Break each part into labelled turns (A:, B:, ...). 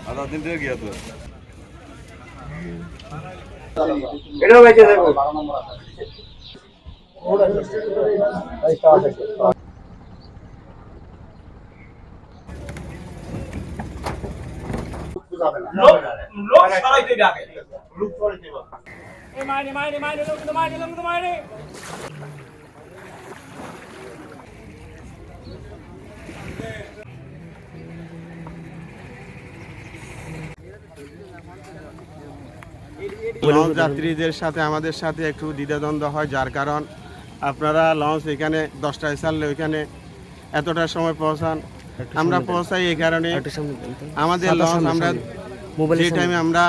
A: আধা দিন থেকে গিয়া তো
B: এটাও বেঁচে দেবো। লোক সরাইতে ডাকে, লোক সরাইতে বল এই মাইনে লোক তো মাইনে
C: লঞ্চ যাত্রীদের সাথে আমাদের সাথে একটু দ্বিধাদ্বন্দ্ব হয়, যার কারণ আপনারা লঞ্চ এখানে 10টায় ছাড়লে ওইখানে এতটার সময় পৌঁছান, আমরা পৌঁছাই এই কারণে আমাদের লঞ্চ আমরা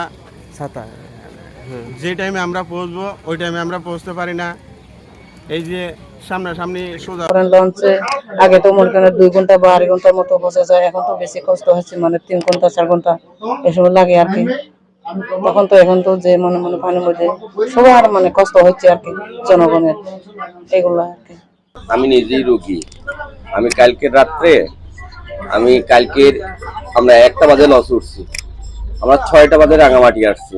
C: যে টাইমে আমরা পৌঁছবো ওই টাইমে আমরা পৌঁছতে পারি না। এই যে সামনাসামনি সোজা
D: লঞ্চে আগে তো মনে করেন 2 ঘন্টা বা 2.5 ঘন্টার মতো বসে যায়, এখন তো বেশি কষ্ট হচ্ছে, মানে 3 ঘন্টা 4 ঘন্টা এসব লাগে আর কি। তখন তো এখন তো যে মনে মনে পানির মধ্যে সবার মানে কষ্ট হচ্ছে আর কি, জনগণের এগুলো আর কি।
E: আমি নিজেই রোগী। আমি কালকের রাত্রে আমরা 1টা বাজে লঞ্চ উঠছি, আমরা 6টা বাজে রাঙামাটি আসছি,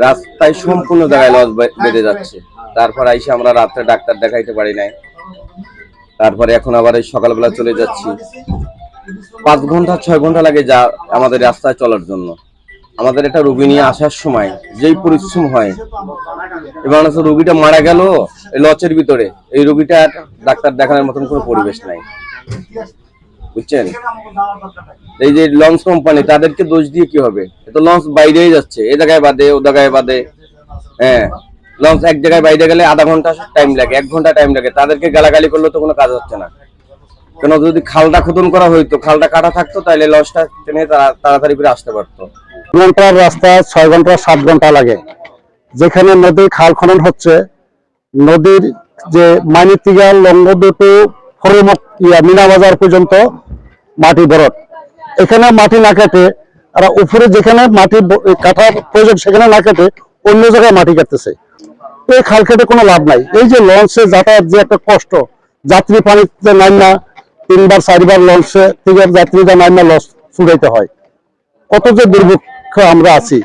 E: রাস্তায় সম্পূর্ণ জায়গায় লঞ্চ বেঁধে যাচ্ছে। তারপর আইসে আমরা রাত্রে ডাক্তার দেখাইতে পারি নাই, তারপরে এখন আবার এই সকালবেলা চলে যাচ্ছি। 5 ঘন্টা 6 ঘন্টা লাগে যা আমাদের রাস্তায় চলার জন্য। আমাদের একটা রোগী নিয়ে আসার সময় যেই পরিশ্রম হয়, এবং রোগীটা মারা গেল এই লঞ্চের ভিতরে, এই রোগীটা ডাক্তার দেখানোর মতন কোনো পরিবেশ নাই, বুঝছেন? এই যে লঞ্চ কোম্পানি, তাদেরকে দোষ দিয়ে কি হবে? তো লঞ্চ বাইরেই যাচ্ছে, এই জায়গায় বাদে ও জায়গায় বাদে। হ্যাঁ, লঞ্চ এক জায়গায় বাইরে গেলে আধা ঘন্টা টাইম লাগে, 1 ঘন্টা টাইম লাগে। তাদেরকে গালাগালি করলে তো কোনো কাজ হচ্ছে না। কেন, যদি খালটা খোদন করা হইতো, খালটা কাটা থাকতো, তাহলে লঞ্চটা টেনে তাড়াতাড়ি করে আসতে পারতো।
F: ঘন্টার রাস্তা 6 ঘন্টা 7 ঘন্টা লাগে। যেখানে নদীর খাল খনন হচ্ছে, নদীর যে মাইনিতিগা লঙ্গদুটু মিনা বাজার পর্যন্ত মাটি ভরট, এখানে মাটি না কেটে আর উপরে যেখানে মাটি কাটার প্রয়োজন সেখানে না কেটে অন্য জায়গায় মাটি কাটতেছে। এই খাল কেটে কোনো লাভ নাই। এই যে লঞ্চে যাতায়াত যে একটা কষ্ট, যাত্রী পানিতে নাইমা 3বার 4বার লঞ্চে থেকে যাত্রীরা নাইমা লঞ্চ ছুটাইতে হয়, কত যে দুর্ভিক্ষ আমরা আছি।